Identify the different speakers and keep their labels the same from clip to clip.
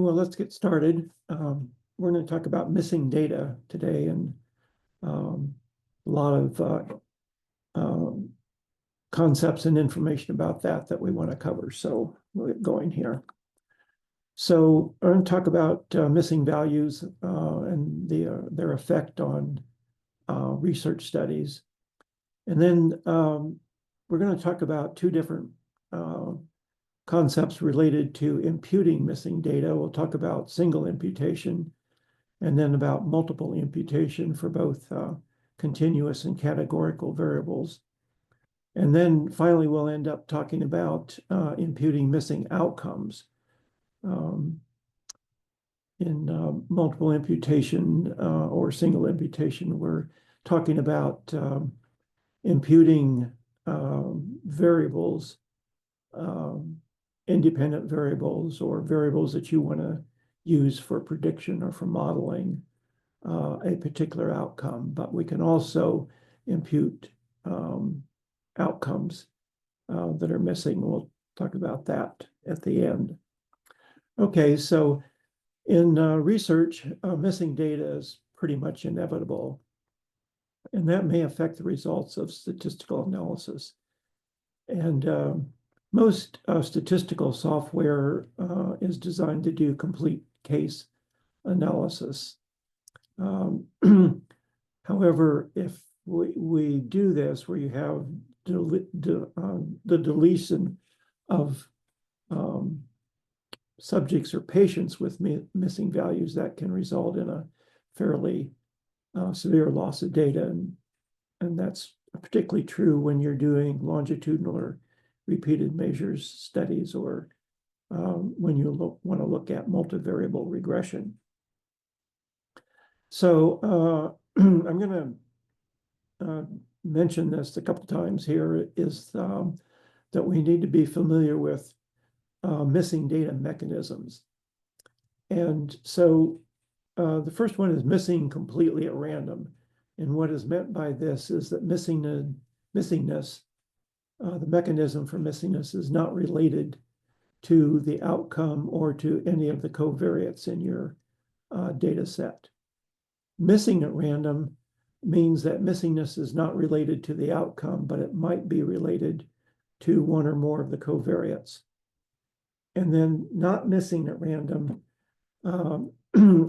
Speaker 1: well, let's get started. We're going to talk about missing data today, and a lot of concepts and information about that we want to cover. So we'll get going here. So I'm going to talk about missing values and their effect on research studies. And then we're going to talk about two different concepts related to imputing missing data. We'll talk about single imputation and then about multiple imputation for both continuous and categorical variables. And then finally, we'll end up talking about imputing missing outcomes. In multiple imputation or single imputation, we're talking about imputing variables, independent variables, or variables that you want to use for prediction or for modeling a particular outcome. But we can also impute outcomes that are missing. We'll talk about that at the end. Okay, so in research, missing data is pretty much inevitable, and that may affect the results of statistical analysis. And most statistical software is designed to do complete case analysis. However, if we do this, where you have the deletion of subjects or patients with missing values, that can result in a fairly severe loss of data. And that's particularly true when you're doing longitudinal or repeated measures studies, or when you want to look at multivariable regression. So I'm going to mention this a couple times here, is that we need to be familiar with missing data mechanisms. And so the first one is missing completely at random. And what is meant by this is that missingness, the mechanism for missingness, is not related to the outcome or to any of the covariates in your data set. Missing at random means that missingness is not related to the outcome, but it might be related to one or more of the covariates. And then not missing at random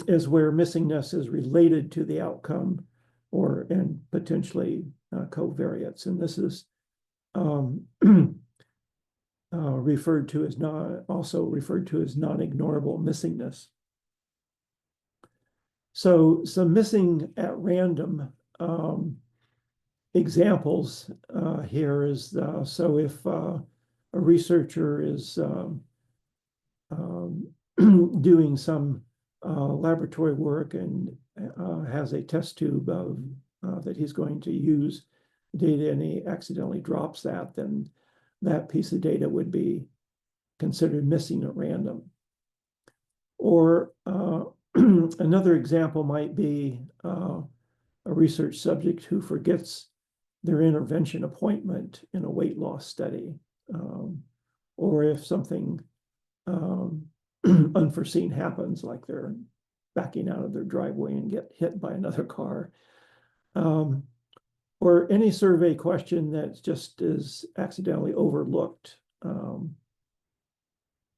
Speaker 1: is where missingness is related to the outcome and potentially covariates. And this is referred to as non-ignorable missingness. So some missing at random examples here is, so if a researcher is doing some laboratory work and has a test tube that he's going to use data, and he accidentally drops that, then that piece of data would be considered missing at random. Or another example might be a research subject who forgets their intervention appointment in a weight loss study, or if something unforeseen happens, like they're backing out of their driveway and get hit by another car, or any survey question that just is accidentally overlooked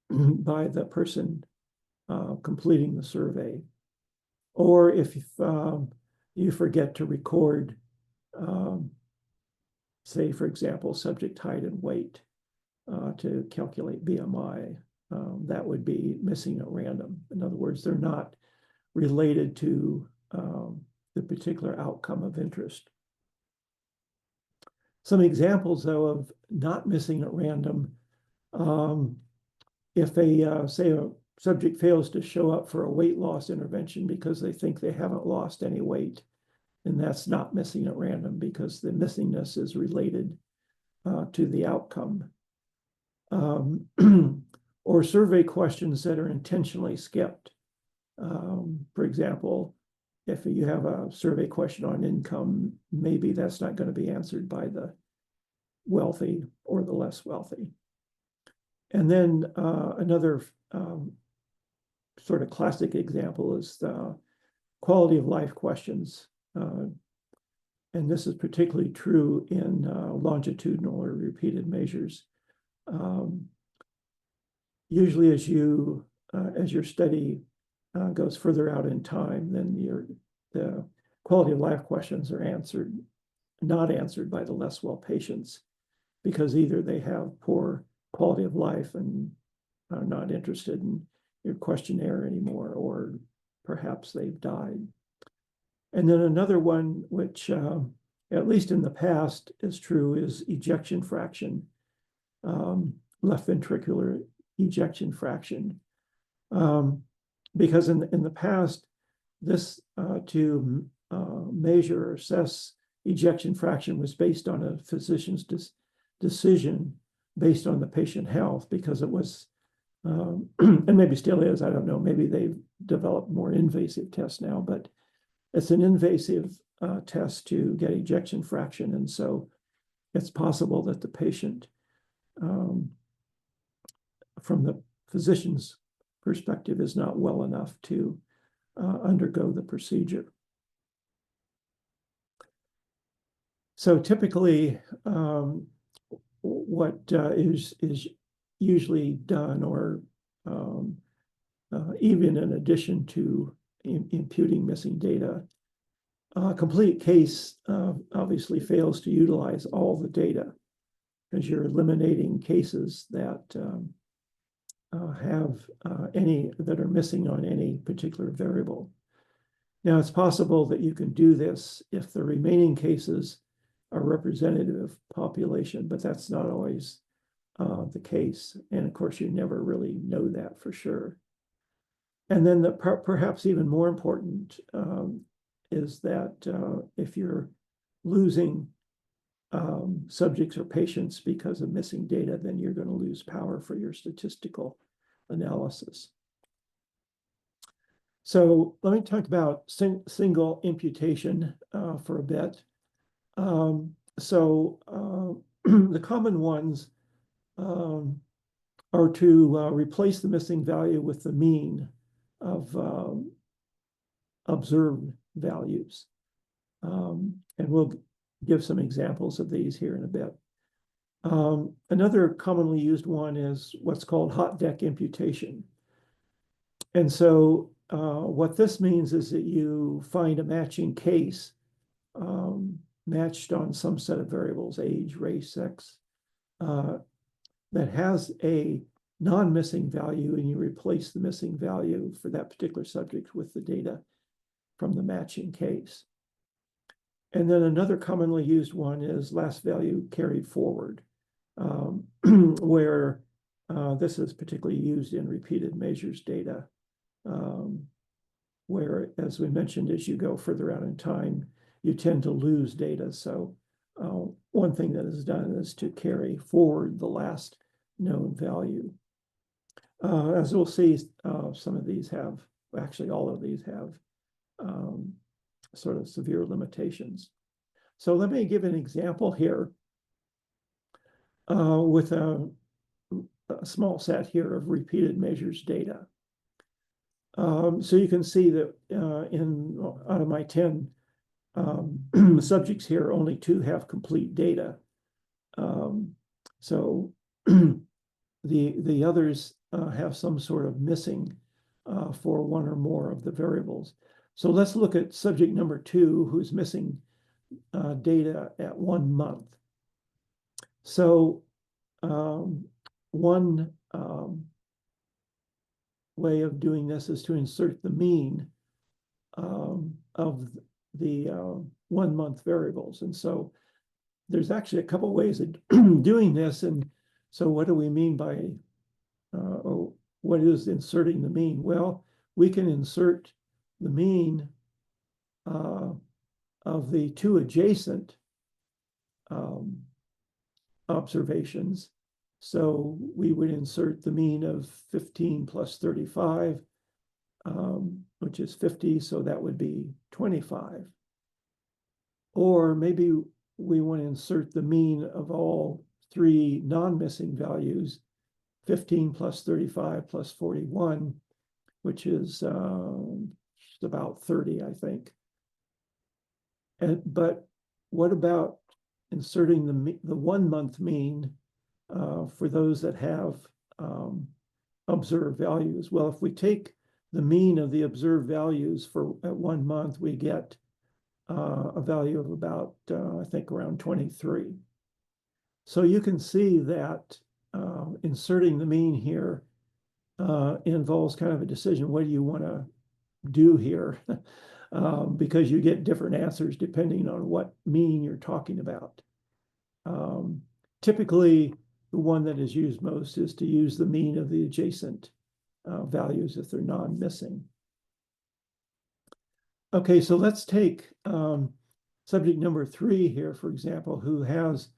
Speaker 1: by the person completing the survey. Or if you forget to record, say, for example, subject height and weight to calculate BMI, that would be missing at random. In other words, they're not related to the particular outcome of interest. Some examples, though, of not missing at random: if say a subject fails to show up for a weight loss intervention because they think they haven't lost any weight, then that's not missing at random, because the missingness is related to the outcome. Or survey questions that are intentionally skipped. For example, if you have a survey question on income, maybe that's not going to be answered by the wealthy or the less wealthy. And then another sort of classic example is the quality of life questions. And this is particularly true in longitudinal or repeated measures. Usually as your study goes further out in time, then the quality of life questions are not answered by the less well patients, because either they have poor quality of life and are not interested in your questionnaire anymore, or perhaps they've died. And then another one, which at least in the past is true, is ejection fraction, left ventricular ejection fraction. Because in the past, this to measure or assess ejection fraction was based on a physician's decision based on the patient health, because it was, and maybe still is, I don't know, maybe they've developed more invasive tests now, but it's an invasive test to get ejection fraction. And so it's possible that the patient, from the physician's perspective, is not well enough to undergo the procedure. So typically, what is usually done, or even in addition to imputing missing data, a complete case obviously fails to utilize all the data, because you're eliminating cases that have any that are missing on any particular variable. Now, it's possible that you can do this if the remaining cases are representative population, but that's not always the case. And of course, you never really know that for sure. And then perhaps even more important is that if you're losing subjects or patients because of missing data, then you're going to lose power for your statistical analysis. So let me talk about single imputation for a bit. The common ones are to replace the missing value with the mean of observed values. And we'll give some examples of these here in a bit. Another commonly used one is what's called hot deck imputation. And so what this means is that you find a matching case matched on some set of variables, age, race, sex, that has a non-missing value, and you replace the missing value for that particular subject with the data from the matching case. And then another commonly used one is last value carried forward, where this is particularly used in repeated measures data, where, as we mentioned, as you go further out in time, you tend to lose data. So one thing that is done is to carry forward the last known value. As we'll see, some of these have, actually all of these have sort of severe limitations. So let me give an example here with a small set here of repeated measures data. So you can see that out of my 10 subjects here, only 2 have complete data. So the others have some sort of missing for one or more of the variables. So let's look at subject number 2, who's missing data at 1 month. So one way of doing this is to insert the mean of the 1 month variables. And so there's actually a couple ways of doing this. And so what do we mean by, or what is inserting the mean? Well, we can insert the mean of the 2 adjacent observations. So we would insert the mean of 15 plus 35, which is 50, so that would be 25. Or maybe we want to insert the mean of all 3 non-missing values, 15 plus 35 plus 41, which is about 30, I think. But what about inserting the 1 month mean for those that have observed values? Well, if we take the mean of the observed values at 1 month, we get a value of about, I think, around 23. So you can see that inserting the mean here involves kind of a decision. What do you want to do here? Because you get different answers depending on what mean you're talking about. Typically, the one that is used most is to use the mean of the adjacent values if they're non-missing. Okay, so let's take subject number 3 here, for example, who has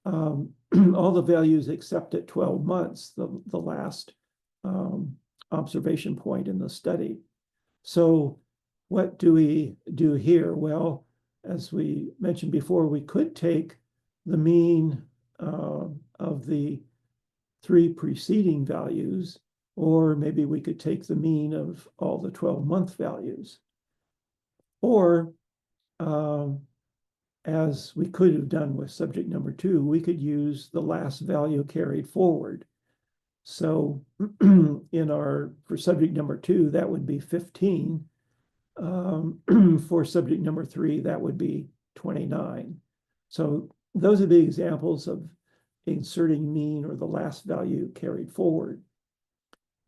Speaker 1: all the values except at 12 months, the last observation point in the study. So what do we do here? Well, as we mentioned before, we could take the mean of the 3 preceding values, or maybe we could take the mean of all the 12-month values. Or, as we could have done with subject number 2, we could use the last value carried forward. So for subject number 2, that would be 15. For subject number 3, that would be 29. So those are the examples of inserting mean or the last value carried forward.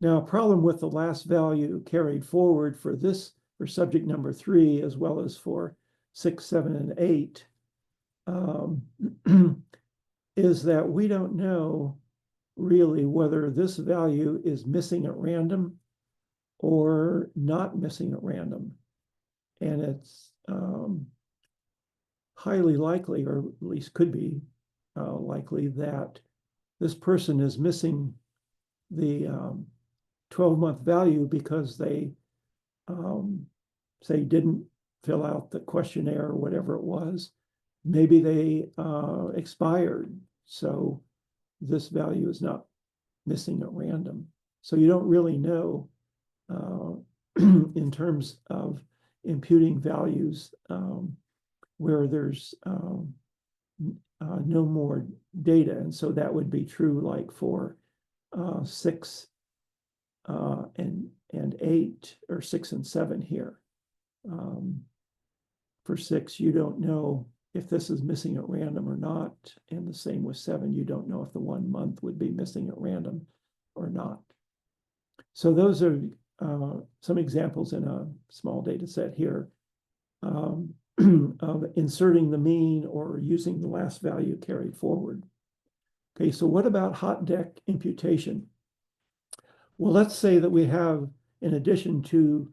Speaker 1: Now, a problem with the last value carried forward for subject number 3, as well as for 6, 7, and 8, is that we don't know really whether this value is missing at random or not missing at random. And it's highly likely, or at least could be likely, that this person is missing the 12-month value because they say didn't fill out the questionnaire or whatever it was. Maybe they expired, so this value is not missing at random. So you don't really know in terms of imputing values where there's no more data. And so that would be true like for 6 and 8, or 6 and 7 here. For 6, you don't know if this is missing at random or not. And the same with 7, you don't know if the 1 month would be missing at random or not. So those are some examples in a small data set here of inserting the mean or using the last value carried forward. Okay, so what about hot deck imputation? Well, let's say that we have, in addition to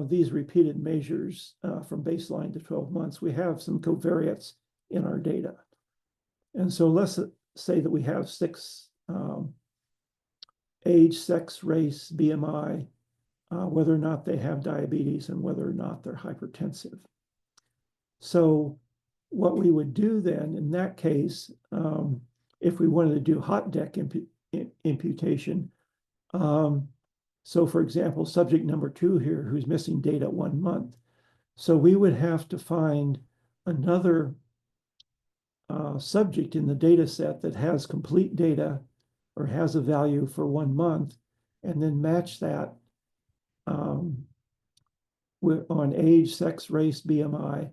Speaker 1: these repeated measures from baseline to 12 months, we have some covariates in our data. And so let's say that we have 6 age, sex, race, BMI, whether or not they have diabetes, and whether or not they're hypertensive. So what we would do then in that case, if we wanted to do hot deck imputation, so for example, subject number 2 here, who's missing data at 1 month. So we would have to find another subject in the data set that has complete data or has a value for 1 month, and then match that on age, sex, race, BMI,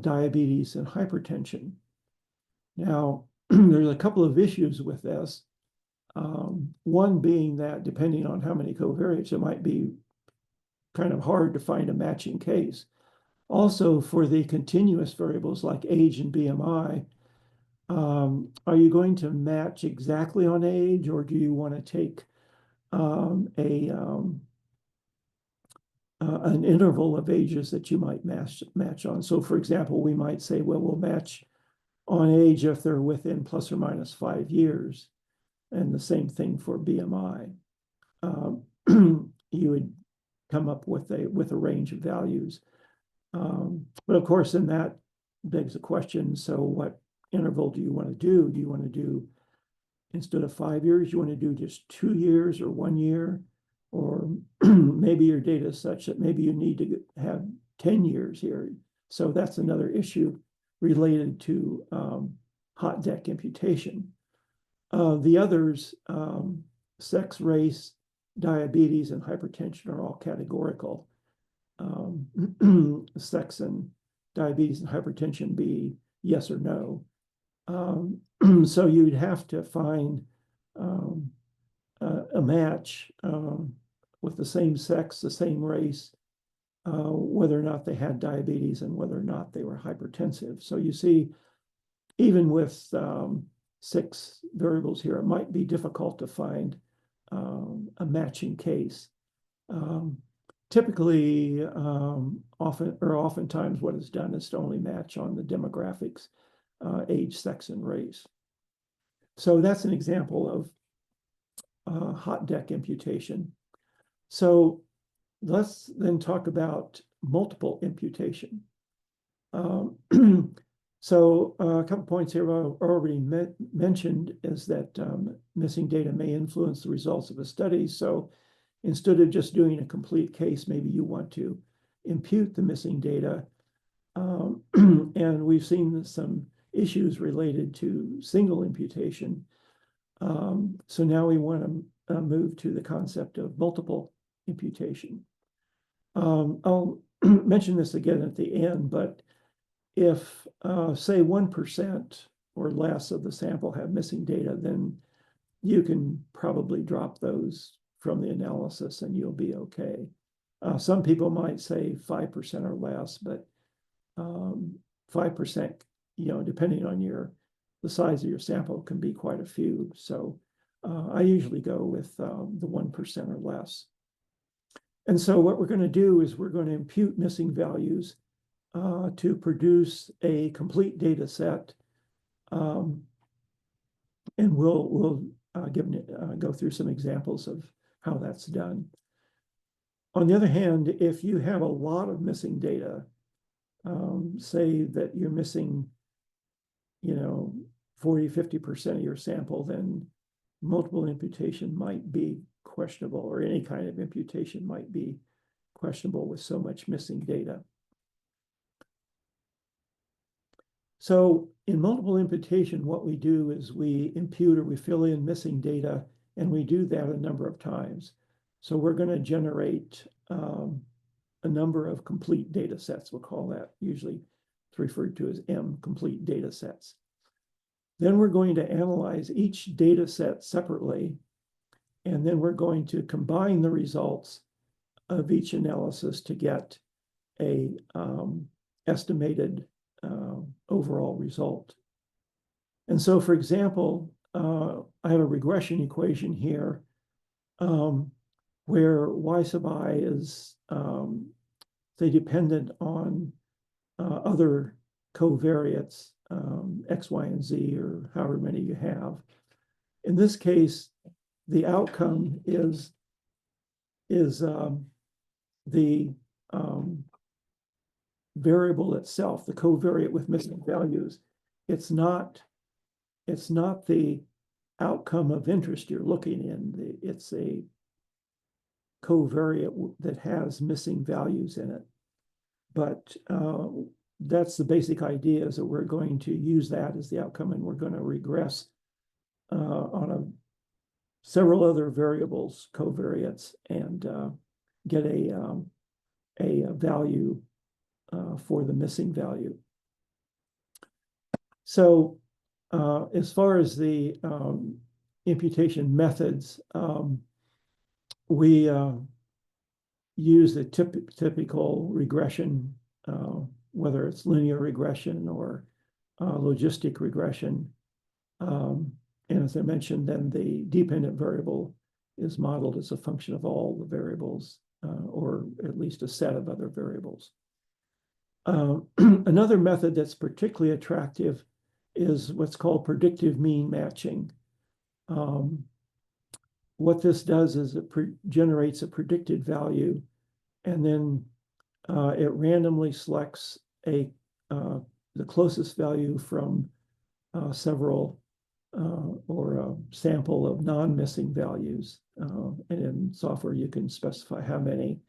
Speaker 1: diabetes, and hypertension. Now, there's a couple of issues with this. One being that depending on how many covariates, it might be kind of hard to find a matching case. Also, for the continuous variables like age and BMI, are you going to match exactly on age, or do you want to take an interval of ages that you might match on? So for example, we might say, well, we'll match on age if they're within plus or minus 5 years. And the same thing for BMI. You would come up with a range of values. But of course, then that begs the question, so what interval do you want to do? Do you want to do, instead of 5 years, you want to do just 2 years or 1 year? or maybe your data is such that maybe you need to have 10 years here. So that's another issue related to hot deck imputation. The others, sex, race, diabetes, and hypertension are all categorical. Sex and diabetes and hypertension be yes or no. So you'd have to find a match with the same sex, the same race, whether or not they had diabetes and whether or not they were hypertensive. So you see, even with 6 variables here, it might be difficult to find a matching case. Typically, oftentimes what is done is to only match on the demographics, age, sex, and race. So that's an example of hot deck imputation. So let's then talk about multiple imputation. So a couple points here I've already mentioned is that missing data may influence the results of a study. So instead of just doing a complete case, maybe you want to impute the missing data. And we've seen some issues related to single imputation. So now we want to move to the concept of multiple imputation. I'll mention this again at the end, but if say 1% or less of the sample have missing data, then you can probably drop those from the analysis and you'll be okay. Some people might say 5% or less, but 5%, depending on the size of your sample, can be quite a few. So I usually go with the 1% or less. And so what we're going to do is we're going to impute missing values to produce a complete data set. And we'll go through some examples of how that's done. On the other hand, if you have a lot of missing data, say that you're missing, 40, 50% of your sample, then multiple imputation might be questionable, or any kind of imputation might be questionable with so much missing data. So in multiple imputation, what we do is we impute or we fill in missing data, and we do that a number of times. So we're going to generate a number of complete data sets. We'll call that, usually it's referred to as M, complete data sets. Then we're going to analyze each data set separately, and then we're going to combine the results of each analysis to get a estimated overall result. And so, for example, I have a regression equation here where y sub I is, say, dependent on other covariates, X, Y, and Z, or however many you have. In this case, the outcome is the variable itself, the covariate with missing values. It's not the outcome of interest you're looking in. It's a covariate that has missing values in it. But that's the basic idea, is that we're going to use that as the outcome, and we're going to regress on several other variables, covariates, and get a value for the missing value. So as far as the imputation methods, we use the typical regression, whether it's linear regression or logistic regression. And as I mentioned, then the dependent variable is modeled as a function of all the variables, or at least a set of other variables. Another method that's particularly attractive is what's called predictive mean matching. What this does is it generates a predicted value, and then it randomly selects the closest value from several or a sample of non-missing values. And in software, you can specify how many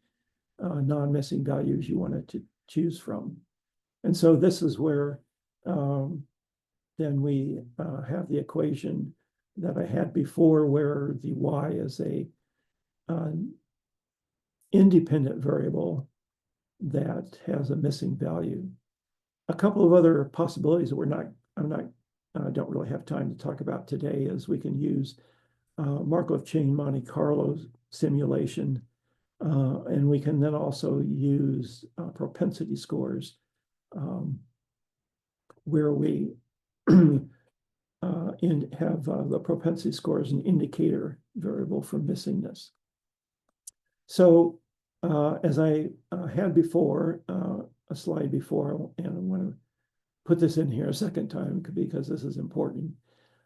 Speaker 1: non-missing values you wanted to choose from. And so this is where then we have the equation that I had before, where the y is a independent variable that has a missing value. A couple of other possibilities that don't really have time to talk about today is we can use Markov chain Monte Carlo simulation, and we can then also use propensity scores, where we have the propensity score as an indicator variable for missingness. So as I had before, a slide before, and I want to put this in here a second time because this is important.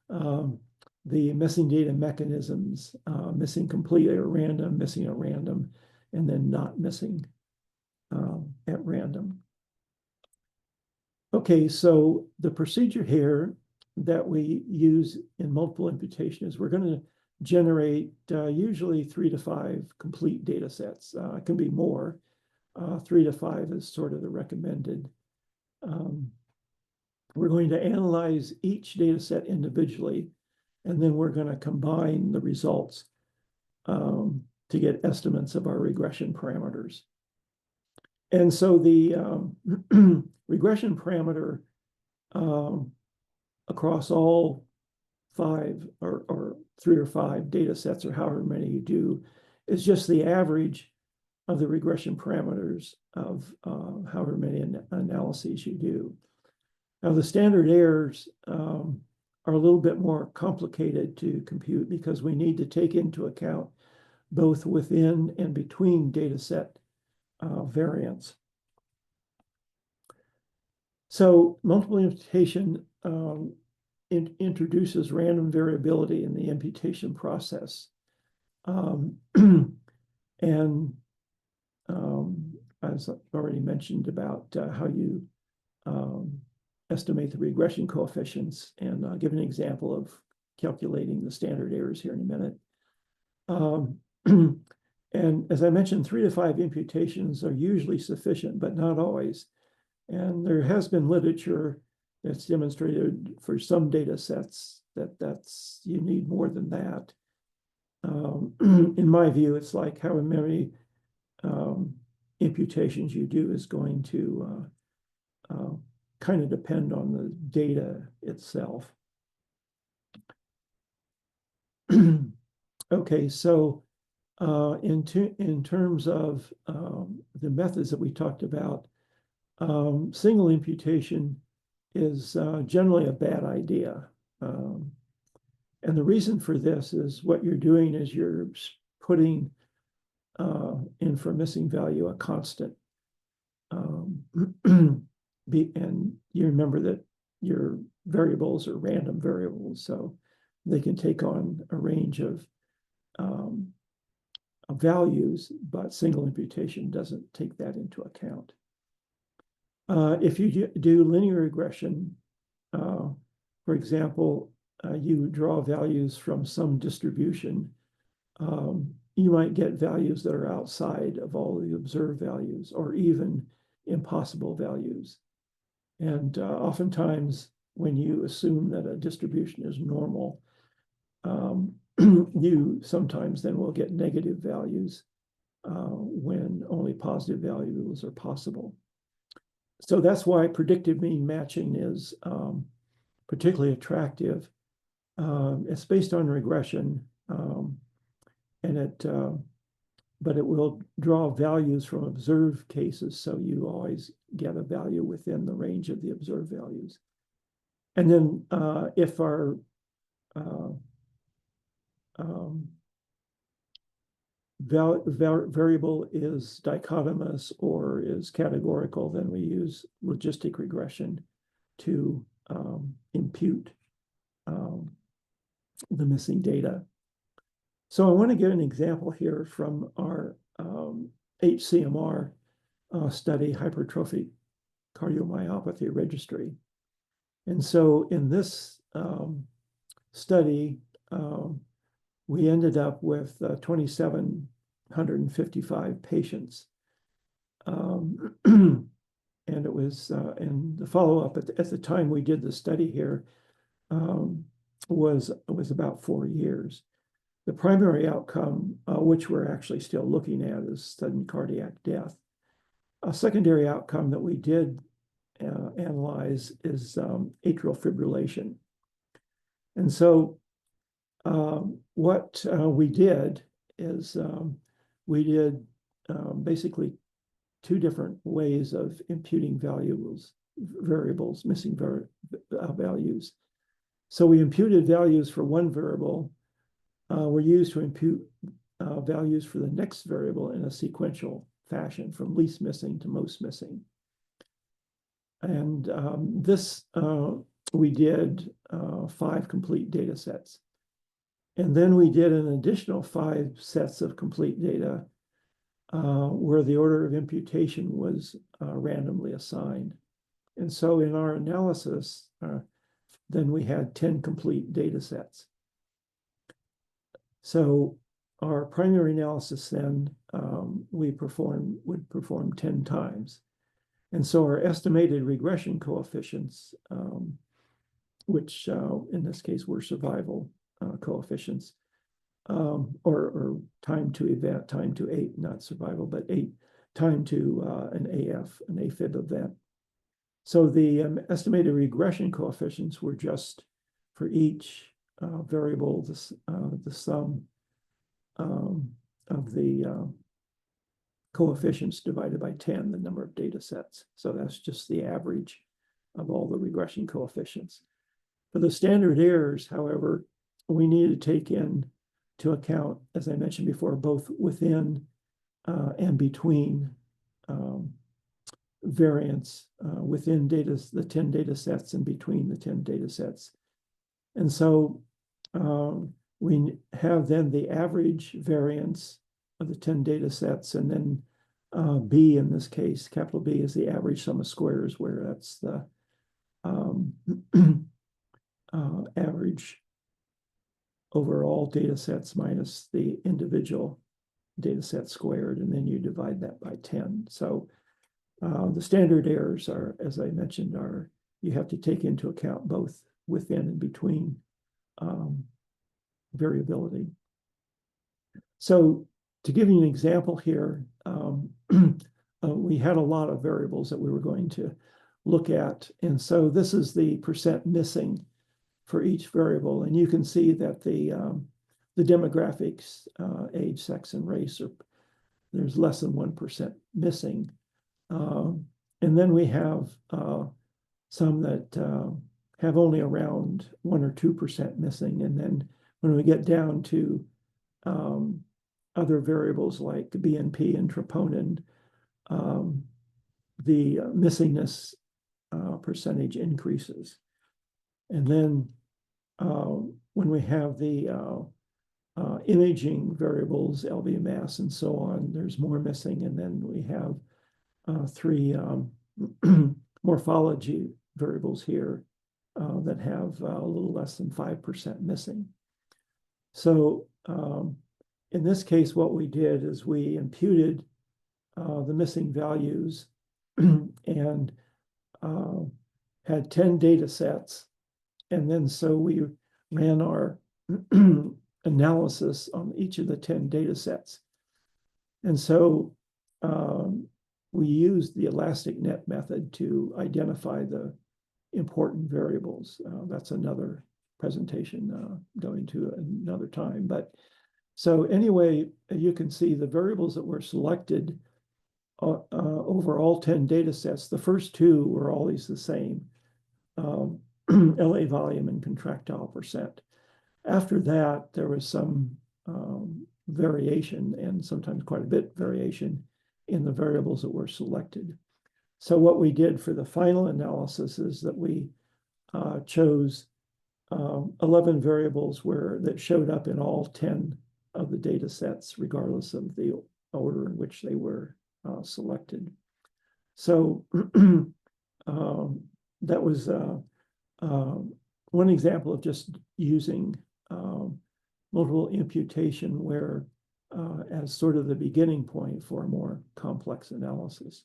Speaker 1: The missing data mechanisms, missing completely at random, missing at random, and then not missing at random. Okay, so the procedure here that we use in multiple imputation is we're going to generate usually 3 to 5 complete data sets. It can be more. 3 to 5 is sort of the recommended. We're going to analyze each data set individually, and then we're going to combine the results to get estimates of our regression parameters. And so the regression parameter across all 5 or 3 or 5 data sets, or however many you do, is just the average of the regression parameters of however many analyses you do. Now, the standard errors are a little bit more complicated to compute because we need to take into account both within and between data set variance. So multiple imputation introduces random variability in the imputation process. And as I've already mentioned about how you estimate the regression coefficients, and I'll give an example of calculating the standard errors here in a minute. And as I mentioned, 3 to 5 imputations are usually sufficient, but not always. And there has been literature that's demonstrated for some data sets that you need more than that. In my view, it's like how many imputations you do is going to kind of depend on the data itself. Okay, so in terms of the methods that we talked about, single imputation is generally a bad idea. And the reason for this is what you're doing is you're putting in for missing value a constant. And you remember that your variables are random variables, so they can take on a range of values, but single imputation doesn't take that into account. If you do linear regression, for example, you draw values from some distribution, you might get values that are outside of all the observed values, or even impossible values. And oftentimes, when you assume that a distribution is normal, you sometimes then will get negative values when only positive values are possible. So that's why predictive mean matching is particularly attractive. It's based on regression, but it will draw values from observed cases, so you always get a value within the range of the observed values. And then if our variable is dichotomous or is categorical, then we use logistic regression to impute the missing data. So I want to give an example here from our HCMR study, hypertrophic cardiomyopathy registry. And so in this study, we ended up with 2,755 patients. And it was, and the follow-up at the time we did the study here was about 4 years. The primary outcome, which we're actually still looking at, is sudden cardiac death. A secondary outcome that we did analyze is atrial fibrillation. And so what we did is we did basically 2 different ways of imputing variables, missing values. So we imputed values for one variable, were used to impute values for the next variable in a sequential fashion from least missing to most missing. And this we did 5 complete data sets. And then we did an additional 5 sets of complete data where the order of imputation was randomly assigned. And so in our analysis, then we had 10 complete data sets. So our primary analysis then would perform 10 times. And so our estimated regression coefficients, which in this case were survival coefficients, or time to event, time to 8, not survival, but 8, time to an AFib event. So the estimated regression coefficients were just for each variable, the sum of the coefficients divided by 10, the number of data sets. So that's just the average of all the regression coefficients. For the standard errors, however, we need to take into account, as I mentioned before, both within and between variance within the 10 data sets and between the 10 data sets. And so we have then the average variance of the 10 data sets, and then B in this case, capital B, is the average sum of squares, where that's the average over all data sets minus the individual data set squared, and then you divide that by 10. So the standard errors are, as I mentioned, you have to take into account both within and between variability. So to give you an example here, we had a lot of variables that we were going to look at. And so this is the percent missing for each variable. And you can see that the demographics, age, sex, and race, there's less than 1% missing. And then we have some that have only around 1 or 2% missing. And then when we get down to other variables like BNP and troponin, the missingness percentage increases. And then when we have the imaging variables, LV mass and so on, there's more missing. And then we have 3 morphology variables here that have a little less than 5% missing. So in this case, what we did is we imputed the missing values and had 10 data sets. And then so we ran our analysis on each of the 10 data sets. And so we used the elastic net method to identify the important variables. That's another presentation going to another time. But so anyway, you can see the variables that were selected over all 10 data sets. The first 2 were always the same, LA volume and contractile percent. After that, there was some variation, and sometimes quite a bit variation, in the variables that were selected. So what we did for the final analysis is that we chose 11 variables that showed up in all 10 of the data sets, regardless of the order in which they were selected. So that was one example of just using multiple imputation where as sort of the beginning point for a more complex analysis.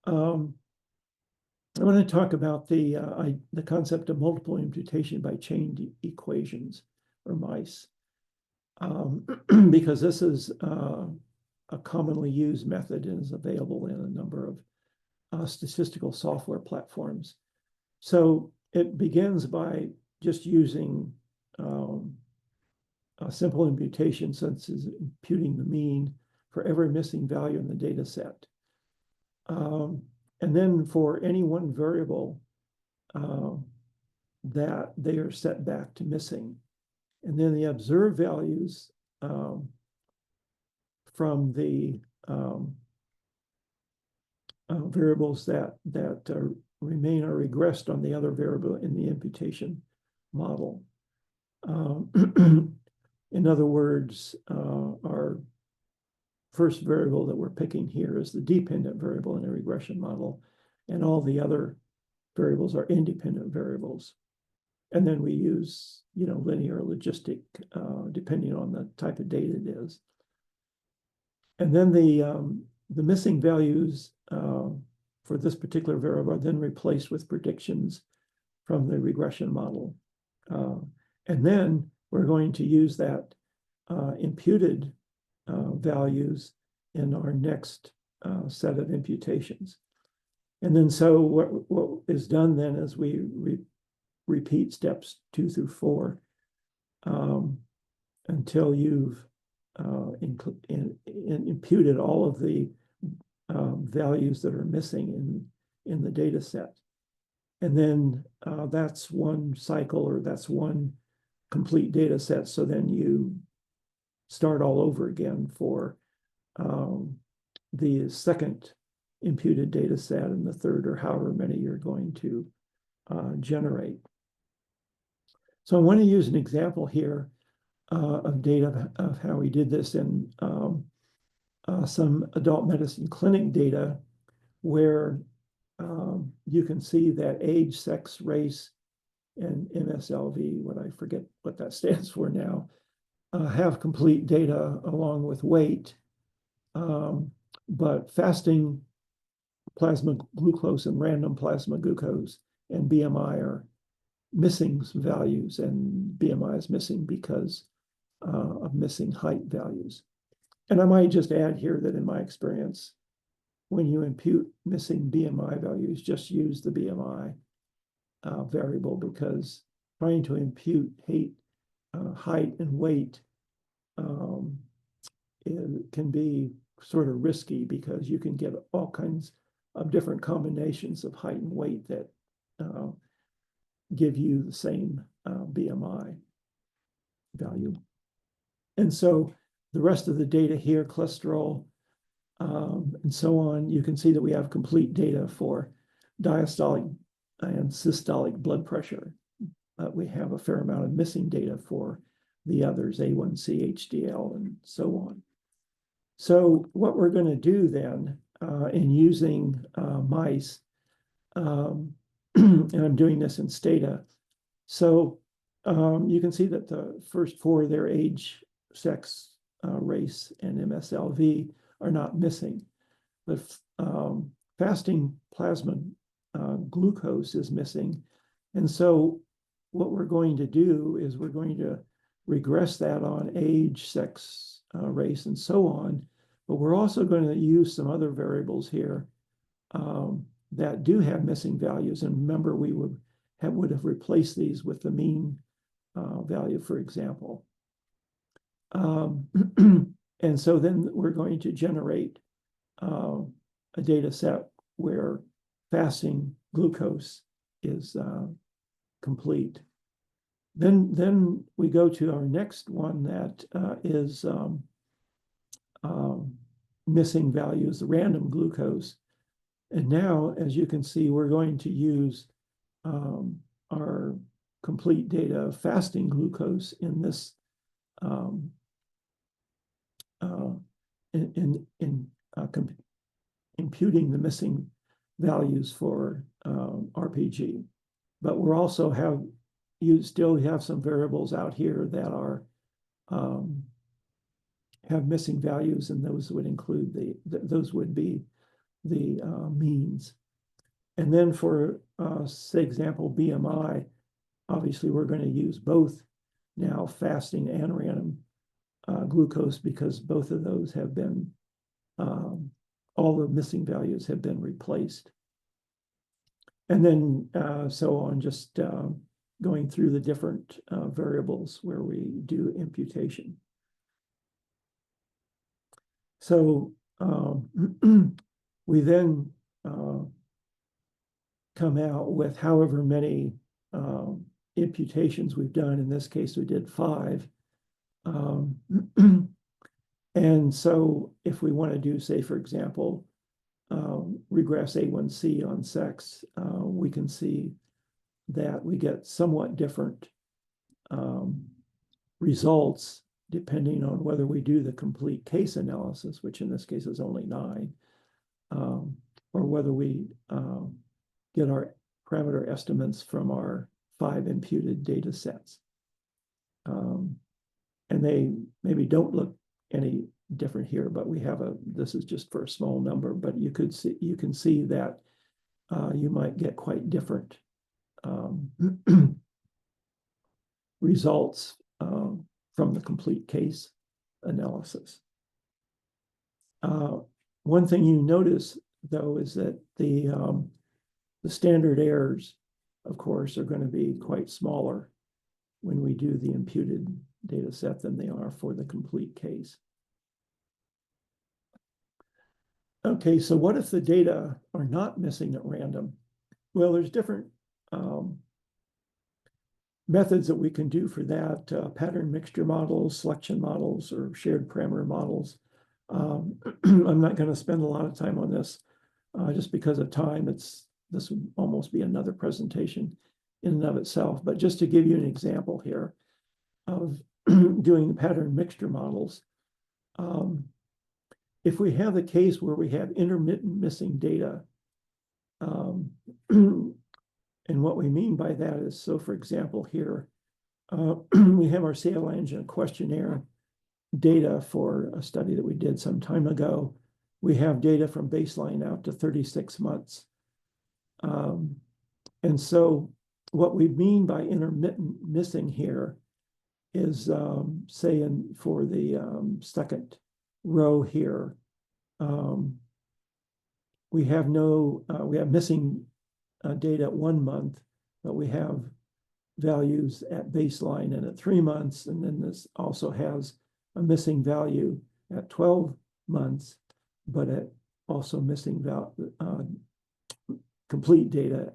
Speaker 1: I want to talk about the concept of multiple imputation by chain equations, or MICE, because this is a commonly used method and is available in a number of statistical software platforms. So it begins by just using a simple imputation, since it's imputing the mean for every missing value in the data set. And then for any one variable that they are set back to missing. And then the observed values from the variables that remain or regressed on the other variable in the imputation model. In other words, our first variable that we're picking here is the dependent variable in a regression model, and all the other variables are independent variables. And then we use, linear logistic, depending on the type of data it is. And then the missing values for this particular variable are then replaced with predictions from the regression model. And then we're going to use that imputed values in our next set of imputations. And then so what is done then is we repeat steps 2 through 4 until you've imputed all of the values that are missing in the data set. And then that's one cycle, or that's one complete data set. So then you start all over again for the second imputed data set and the third, or however many you're going to generate. So I want to use an example here of data of how we did this in some adult medicine clinic data, where you can see that age, sex, race, and MSLV, what I forget what that stands for now, have complete data along with weight, but fasting plasma glucose and random plasma glucose and BMI are missing values, and BMI is missing because of missing height values. And I might just add here that in my experience, when you impute missing BMI values, just use the BMI variable, because trying to impute height and weight it can be sort of risky, because you can get all kinds of different combinations of height and weight that give you the same BMI value. And so the rest of the data here, cholesterol and so on, you can see that we have complete data for diastolic and systolic blood pressure. We have a fair amount of missing data for the others, A1C, HDL, and so on. So what we're going to do then in using mice, and I'm doing this in Stata. So you can see that the first 4, their age, sex, race, and MSLV are not missing. But fasting plasma glucose is missing. And so what we're going to do is we're going to regress that on age, sex, race, and so on. But we're also going to use some other variables here that do have missing values. And remember, we would have replaced these with the mean value, for example. And so then we're going to generate a data set where fasting glucose is complete. Then we go to our next one that is missing values, the random glucose. And now, as you can see, we're going to use our complete data of fasting glucose in this imputing the missing values for RPG. but we're also you still have some variables out here that are have missing values, and those would include those would be the means. And then for, say, example, BMI, obviously we're going to use both now fasting and random glucose, because both of those have been, all the missing values have been replaced. And then so on, just going through the different variables where we do imputation. So we then come out with however many imputations we've done. In this case, we did 5. And so if we want to do, say, for example, regress A1C on sex, we can see that we get somewhat different results depending on whether we do the complete case analysis, which in this case is only 9, or whether we get our parameter estimates from our 5 imputed data sets. And they maybe don't look any different here, but we have this is just for a small number, but you can see that you might get quite different results from the complete case analysis. One thing you notice, though, is that the standard errors, of course, are going to be quite smaller when we do the imputed data set than they are for the complete case. Okay, so what if the data are not missing at random? Well, there's different methods that we can do for that, pattern mixture models, selection models, or shared parameter models. I'm not going to spend a lot of time on this just because of time. This would almost be another presentation in and of itself. But just to give you an example here of doing the pattern mixture models, if we have the case where we have intermittent missing data, and what we mean by that is, so for example here, we have our sale angina questionnaire data for a study that we did some time ago. We have data from baseline out to 36 months. And so what we mean by intermittent missing here is, say, for the second row here, we have missing data at 1 month, but we have values at baseline and at 3 months, and then this also has a missing value at 12 months, but also missing complete data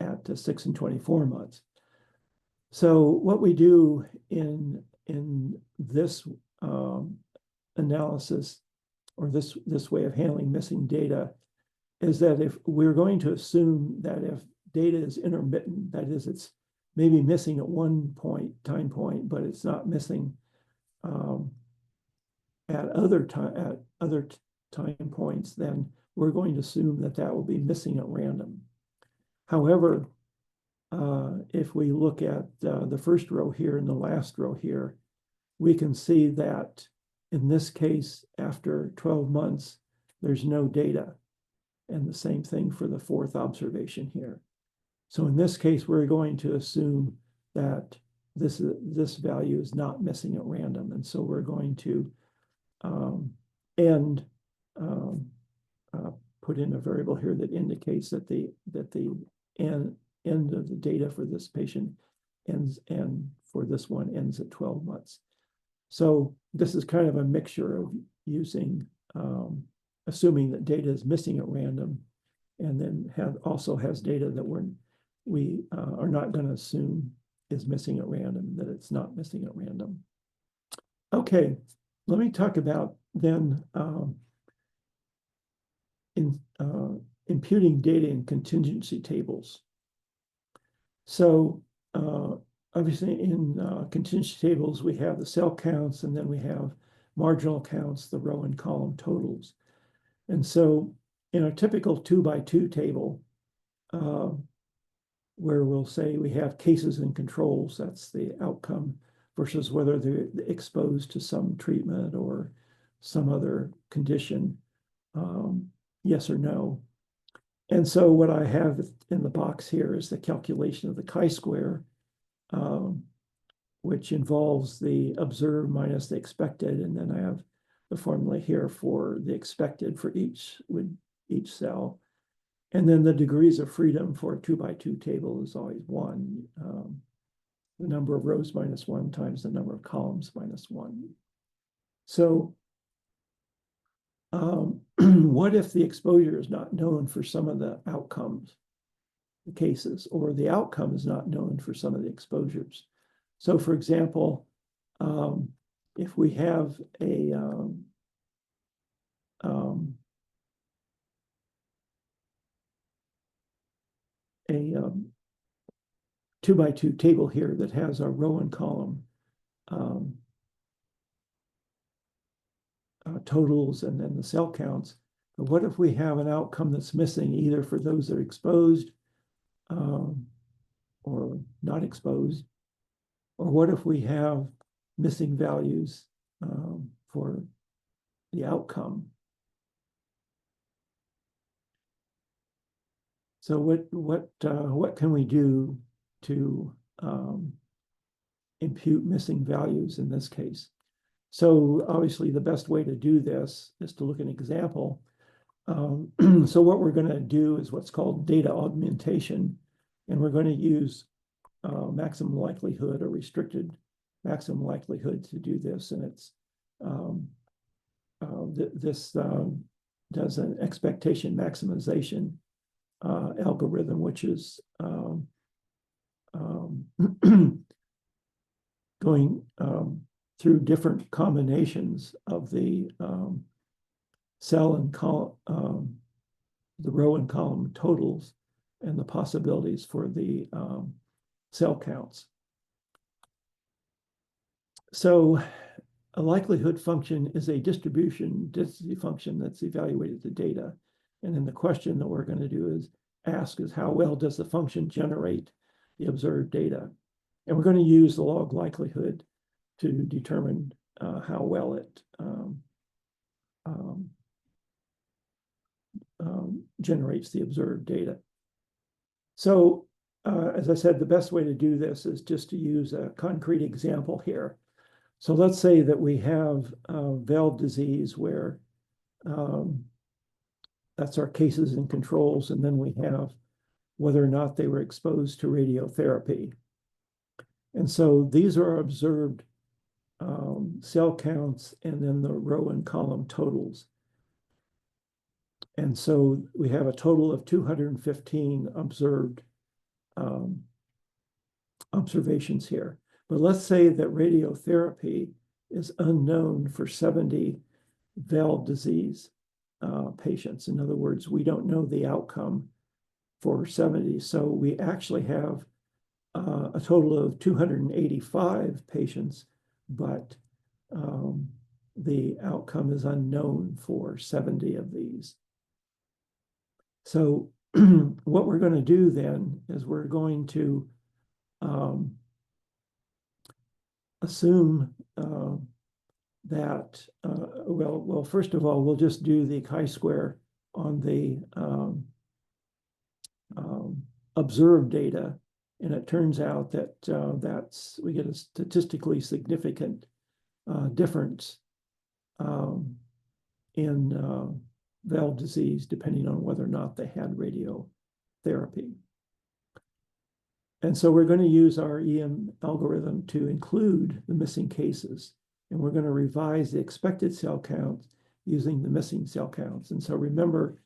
Speaker 1: at 6 and 24 months. So what we do in this analysis, or this way of handling missing data, is that if we're going to assume that if data is intermittent, that is, it's maybe missing at one time point, but it's not missing at other time points, then we're going to assume that that will be missing at random. However, if we look at the first row here and the last row here, we can see that in this case, after 12 months, there's no data. And the same thing for the fourth observation here. So in this case, we're going to assume that this value is not missing at random. And so we're going to put in a variable here that indicates that the end of the data for this patient ends, and for this one ends at 12 months. So this is kind of a mixture of using, assuming that data is missing at random, and then also has data that we are not going to assume is missing at random, that it's not missing at random. Okay, let me talk about then imputing data in contingency tables. So obviously in contingency tables, we have the cell counts, and then we have marginal counts, the row and column totals. And so in a typical 2x2 table, where we'll say we have cases and controls, that's the outcome, versus whether they're exposed to some treatment or some other condition, yes or no. And so what I have in the box here is the calculation of the chi-square, which involves the observed minus the expected, and then I have the formula here for the expected for each cell. And then the degrees of freedom for a 2x2 table is always 1. The number of rows minus 1 times the number of columns minus 1. So what if the exposure is not known for some of the outcomes, the cases, or the outcome is not known for some of the exposures? So for example, if we have a 2x2 table here that has a row and column totals and then the cell counts. But what if we have an outcome that's missing either for those that are exposed or not exposed? Or what if we have missing values for the outcome? So what can we do to impute missing values in this case? So obviously the best way to do this is to look at an example. So what we're going to do is what's called data augmentation, and we're going to use maximum likelihood or restricted maximum likelihood to do this, and it's this does an expectation maximization algorithm, which is going through different combinations of the cell and column, the row and column totals, and the possibilities for the cell counts. So a likelihood function is a distribution density function that's evaluated the data. And then the question that we're going to do is ask is how well does the function generate the observed data? And we're going to use the log likelihood to determine how well it generates the observed data. So as I said, the best way to do this is just to use a concrete example here. So let's say that we have valve disease where that's our cases and controls, and then we have whether or not they were exposed to radiotherapy. And so these are observed cell counts and then the row and column totals. And so we have a total of 215 observed observations here. But let's say that radiotherapy is unknown for 70 valve disease patients. In other words, we don't know the outcome for 70. So we actually have a total of 285 patients, but the outcome is unknown for 70 of these. So what we're going to do then is we're going to assume that, well, first of all, we'll just do the chi-square on the observed data, and it turns out that we get a statistically significant difference in valve disease, depending on whether or not they had radiotherapy. And so we're going to use our EM algorithm to include the missing cases, and we're going to revise the expected cell count using the missing cell counts. And so remember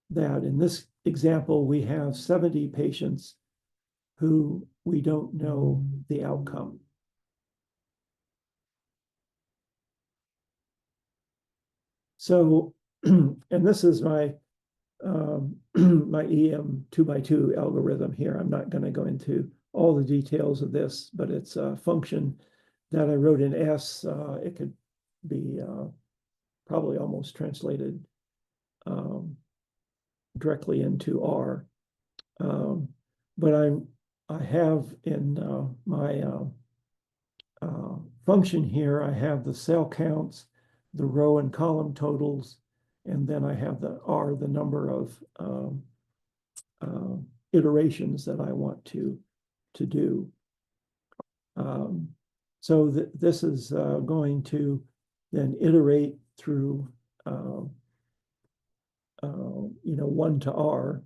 Speaker 1: that in this example, we have 70 patients who we don't know the outcome. So, and this is my my EM 2x2 algorithm here. I'm not going to go into all the details of this, but it's a function that I wrote in S. It could be probably almost translated directly into R. But I have in my function here, I have the cell counts, the row and column totals, and then I have the R, the number of iterations that I want to do. So this is going to then iterate through, 1 to R.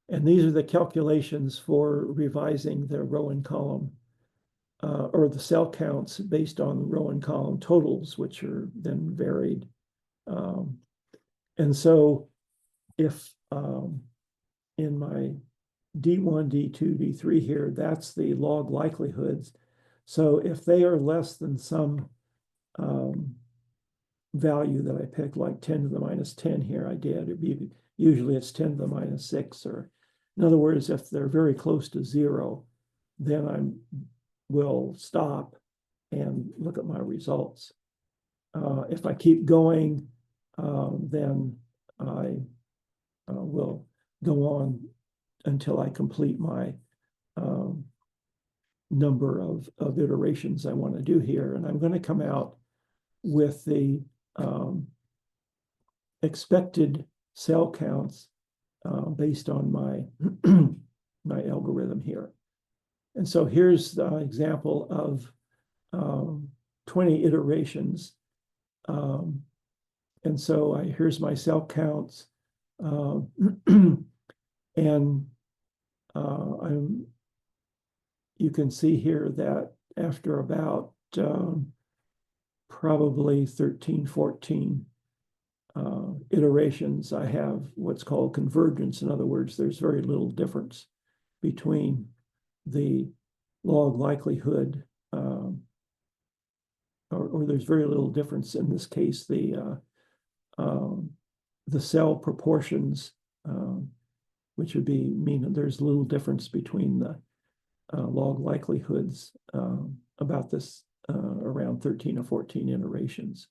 Speaker 1: And these are the calculations for revising the row and column, or the cell counts based on the row and column totals, which are then varied. And so if in my D1, D2, D3 here, that's the log likelihoods. So if they are less than some value that I picked, like 10 to the minus 10 here, I did. Usually it's 10 to the minus 6, or in other words, if they're very close to 0, then I will stop and look at my results. If I keep going, then I will go on until I complete my number of iterations I want to do here. And I'm going to come out with the expected cell counts based on my my algorithm here. And so here's the example of 20 iterations. And so here's my cell counts. And you can see here that after about probably 13, 14 iterations, I have what's called convergence. In other words, there's very little difference between the log likelihood, or there's very little difference in this case, the cell proportions, which would mean that there's little difference between the log likelihoods about this around 13 or 14 iterations.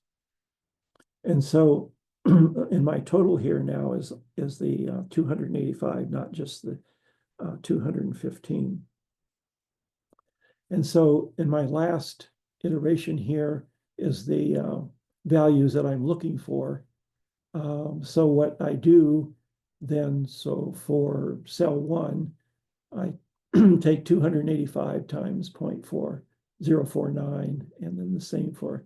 Speaker 1: And so in my total here now is the 285, not just the 215. And so in my last iteration here is the values that I'm looking for. So what I do then, so for cell 1, I take 285 times 0.4049, and then the same for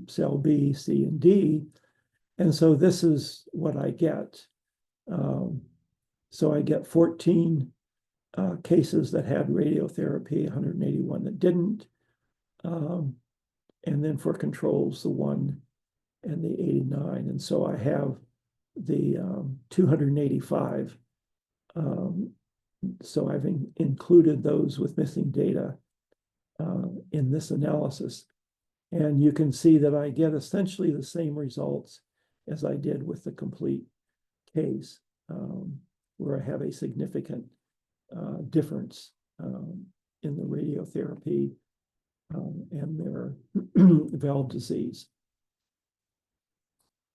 Speaker 1: cell B, C, and D. And so this is what I get. So I get 14 cases that had radiotherapy, 181 that didn't. And then for controls, the 1 and the 89. And so I have the 285. So I've included those with missing data in this analysis. And you can see that I get essentially the same results as I did with the complete case, where I have a significant difference in the radiotherapy and their valve disease.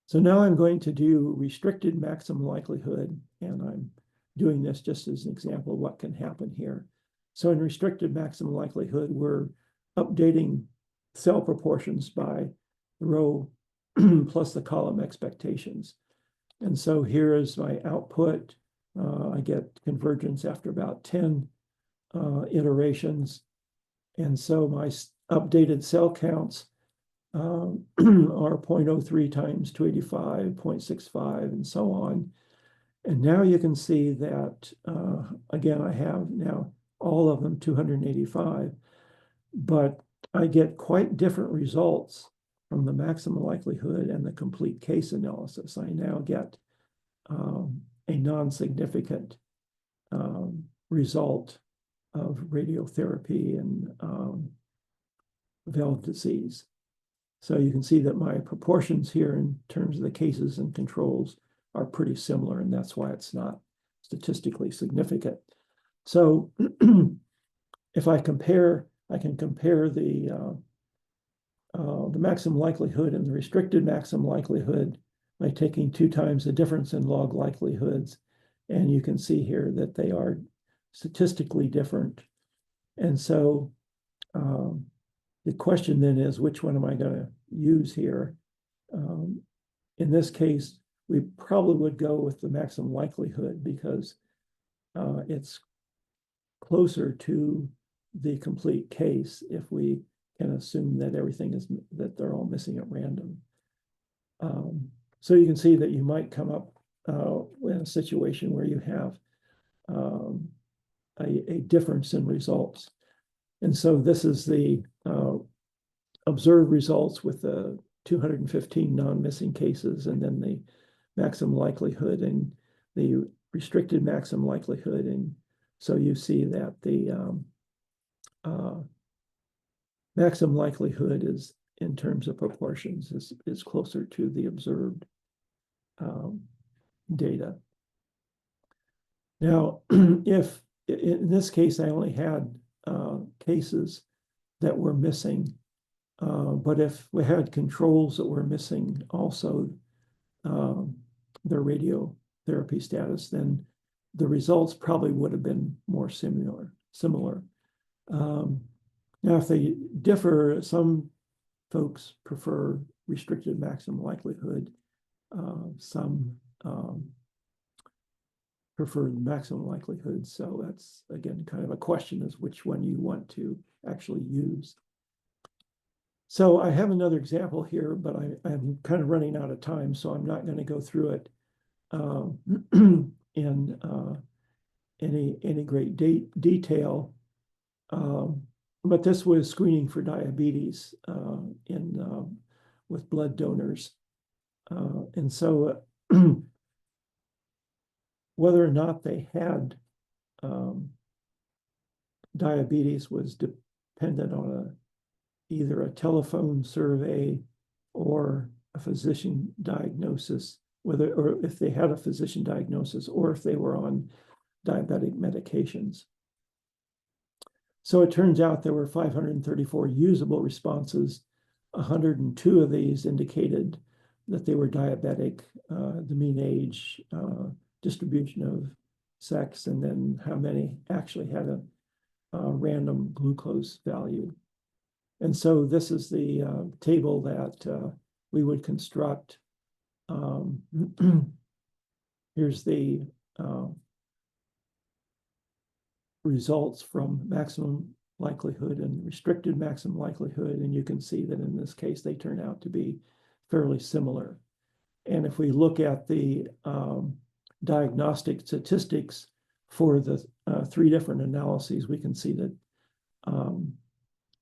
Speaker 1: So now I'm going to do restricted maximum likelihood, and I'm doing this just as an example of what can happen here. So in restricted maximum likelihood, we're updating cell proportions by the row plus the column expectations. And so here is my output. I get convergence after about 10 iterations. And so my updated cell counts are 0.03 times 285, 0.65, and so on. And now you can see that, again, I have now all of them 285, but I get quite different results from the maximum likelihood and the complete case analysis. I now get a non-significant result of radiotherapy and valve disease. So you can see that my proportions here in terms of the cases and controls are pretty similar, and that's why it's not statistically significant. So if I compare, I can compare the maximum likelihood and the restricted maximum likelihood by taking 2 times the difference in log likelihoods. And you can see here that they are statistically different. And so the question then is, which one am I going to use here? In this case, we probably would go with the maximum likelihood because it's closer to the complete case if we can assume that that they're all missing at random. So you can see that you might come up in a situation where you have a difference in results. And so this is the observed results with the 215 non-missing cases, and then the maximum likelihood and the restricted maximum likelihood. And so you see that the maximum likelihood is, in terms of proportions, is closer to the observed data. Now, if in this case I only had cases that were missing, but if we had controls that were missing also their radiotherapy status, then the results probably would have been more similar. Now, if they differ, some folks prefer restricted maximum likelihood. Some prefer maximum likelihood. So that's, again, kind of a question is which one you want to actually use. So I have another example here, but I'm kind of running out of time, so I'm not going to go through it in any great detail. But this was screening for diabetes with blood donors. And so whether or not they had diabetes was dependent on either a telephone survey or a physician diagnosis, or if they had a physician diagnosis, or if they were on diabetic medications. So it turns out there were 534 usable responses. 102 of these indicated that they were diabetic, the mean age, distribution of sex, and then how many actually had a random glucose value. And so this is the table that we would construct. Here's the results from maximum likelihood and restricted maximum likelihood. And you can see that in this case, they turn out to be fairly similar. And if we look at the diagnostic statistics for the 3 different analyses, we can see that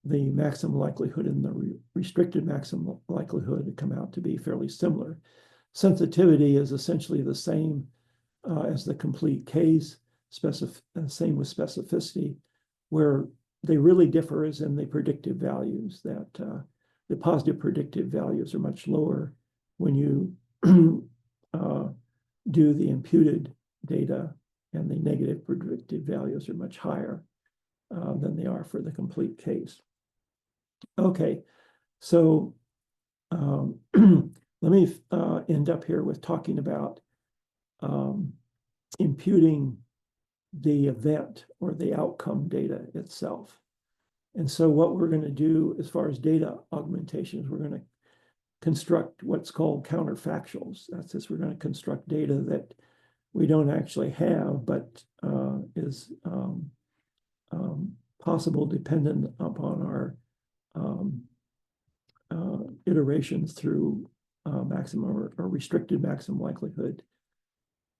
Speaker 1: the maximum likelihood and the restricted maximum likelihood come out to be fairly similar. Sensitivity is essentially the same as the complete case, same with specificity. Where they really differ is in the predictive values, that the positive predictive values are much lower when you do the imputed data, and the negative predictive values are much higher than they are for the complete case. Okay, so let me end up here with talking about imputing the event or the outcome data itself. And so what we're going to do as far as data augmentation is we're going to construct what's called counterfactuals. That's just, we're going to construct data that we don't actually have, but is possible dependent upon our iterations through maximum or restricted maximum likelihood.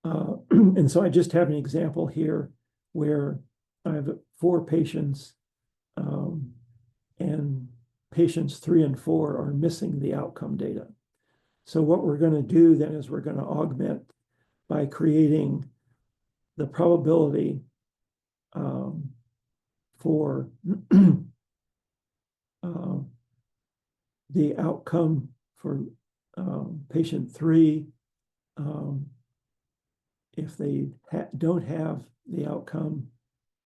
Speaker 1: And so I just have an example here where I have 4 patients, and patients 3 and 4 are missing the outcome data. So what we're going to do then is we're going to augment by creating the probability for the outcome for patient 3 if they don't have the outcome,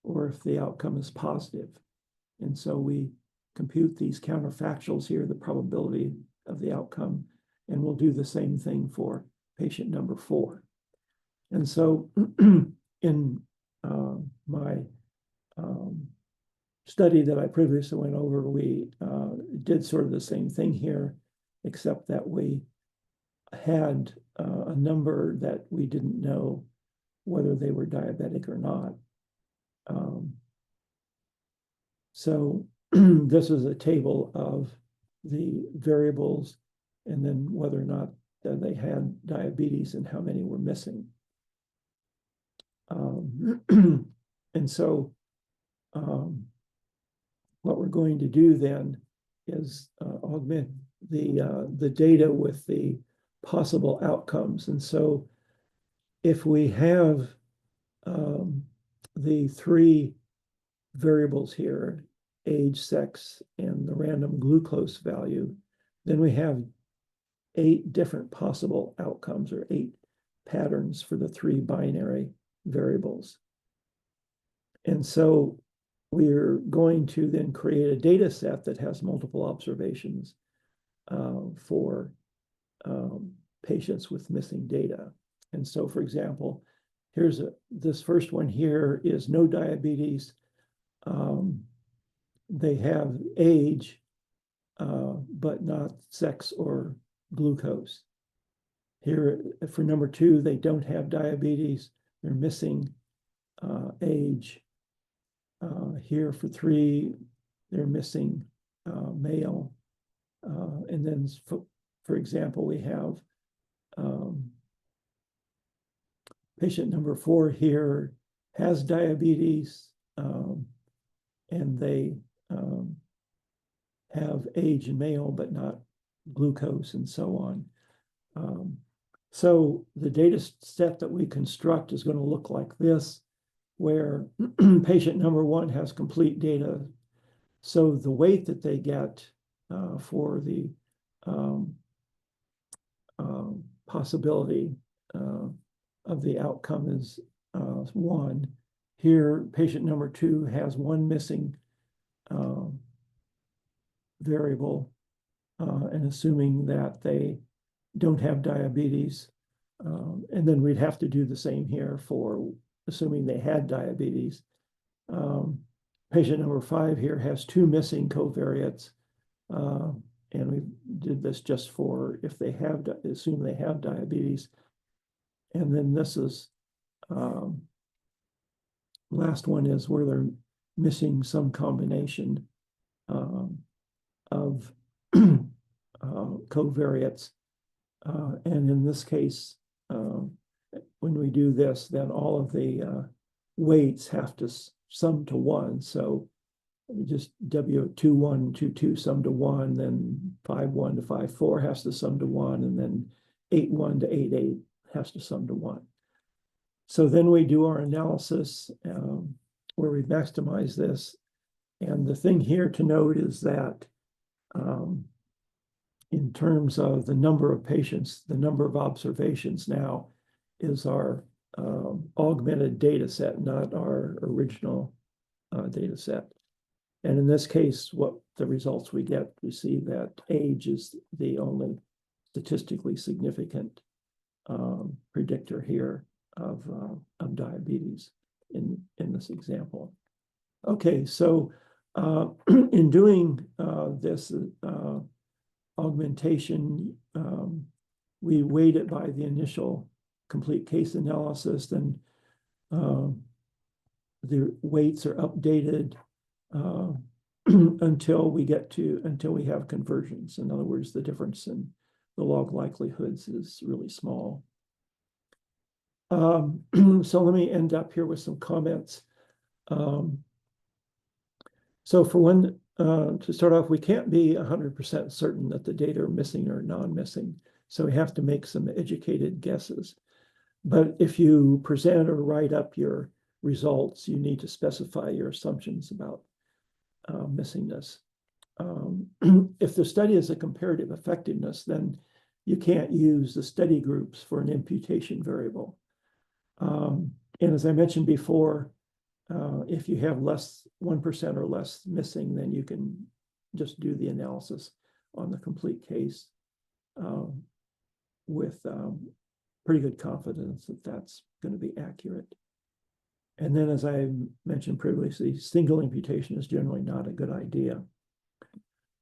Speaker 1: or if the outcome is positive. And so we compute these counterfactuals here, the probability of the outcome, And we'll do the same thing for patient number 4. And so in my study that I previously went over, we did sort of the same thing here, except that we had a number that we didn't know whether they were diabetic or not. So this is a table of the variables and then whether or not they had diabetes and how many were missing. And so what we're going to do then is augment the data with the possible outcomes. And so if we have the 3 variables here, age, sex, and the random glucose value, then we have 8 different possible outcomes, or 8 patterns for the 3 binary variables. And so we're going to then create a data set that has multiple observations for patients with missing data. And so, for example, here's this first one here is no diabetes. They have age, but not sex or glucose. Here, for number 2, they don't have diabetes. They're missing age. Here for 3, they're missing male. And then, for example, we have patient number 4 here has diabetes, and they have age and male, but not glucose, and so on. So the data set that we construct is going to look like this, where patient number 1 has complete data. So the weight that they get for the possibility of the outcome is 1. Here, patient number 2 has 1 missing variable, and assuming that they don't have diabetes. And then we'd have to do the same here for assuming they had diabetes. Patient number 5 here has 2 missing covariates, and we did this just for if they have, assume they have diabetes. And then this is, last one is where they're missing some combination of covariates. And in this case, when we do this, then all of the weights have to sum to 1. So just W21, 22 sum to 1, then 51 to 54 has to sum to 1, and then 81 to 88 has to sum to 1. So then we do our analysis where we maximize this. And the thing here to note is that in terms of the number of patients, the number of observations now is our augmented data set, not our original data set. And in this case, what the results we get, we see that age is the only statistically significant predictor here of diabetes in this example. Okay, so in doing this augmentation, we weight it by the initial complete case analysis, then the weights are updated until we have conversions. In other words, the difference in the log likelihoods is really small. So let me end up here with some comments. So for one, to start off, we can't be 100% certain that the data are missing or non-missing. So we have to make some educated guesses. But if you present or write up your results, you need to specify your assumptions about missingness. If the study is a comparative effectiveness, then you can't use the study groups for an imputation variable. And as I mentioned before, if you have 1% or less missing, then you can just do the analysis on the complete case. with pretty good confidence that that's going to be accurate. And then, as I mentioned previously, single imputation is generally not a good idea.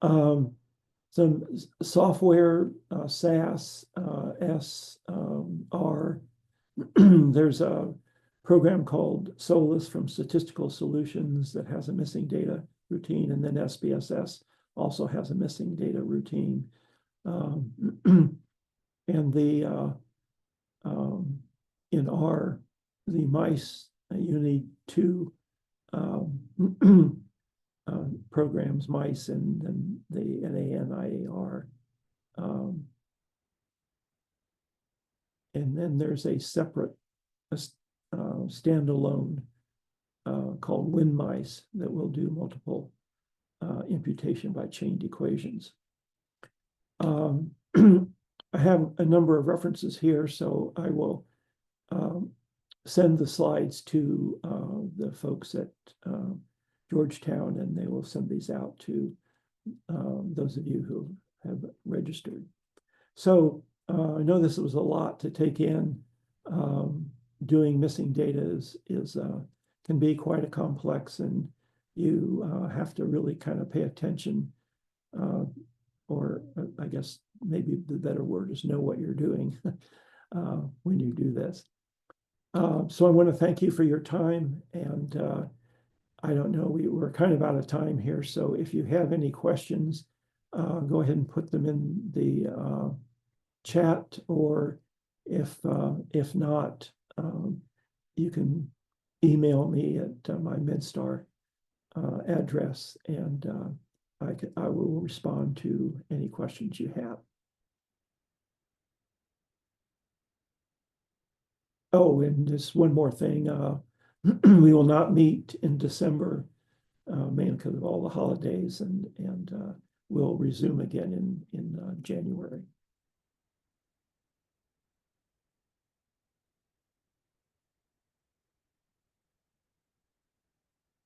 Speaker 1: Some software, SAS, R. There's a program called Solus from Statistical Solutions that has a missing data routine, and then SPSS also has a missing data routine. And in R, the mice, you need two programs, mice and then the NANIAR. And then there's a separate standalone called WinMice that will do multiple imputation by chained equations. I have a number of references here, so I will send the slides to the folks at Georgetown, and they will send these out to those of you who have registered. So I know this was a lot to take in. Doing missing data can be quite a complex, and you have to really kind of pay attention, or I guess maybe the better word is know what you're doing when you do this. So I want to thank you for your time, and I don't know, we're kind of out of time here, so if you have any questions, go ahead and put them in the chat, or if not, you can email me at my MedStar address, and I will respond to any questions you have. Oh, and just one more thing. We will not meet in December, mainly because of all the holidays, and we'll resume again in January.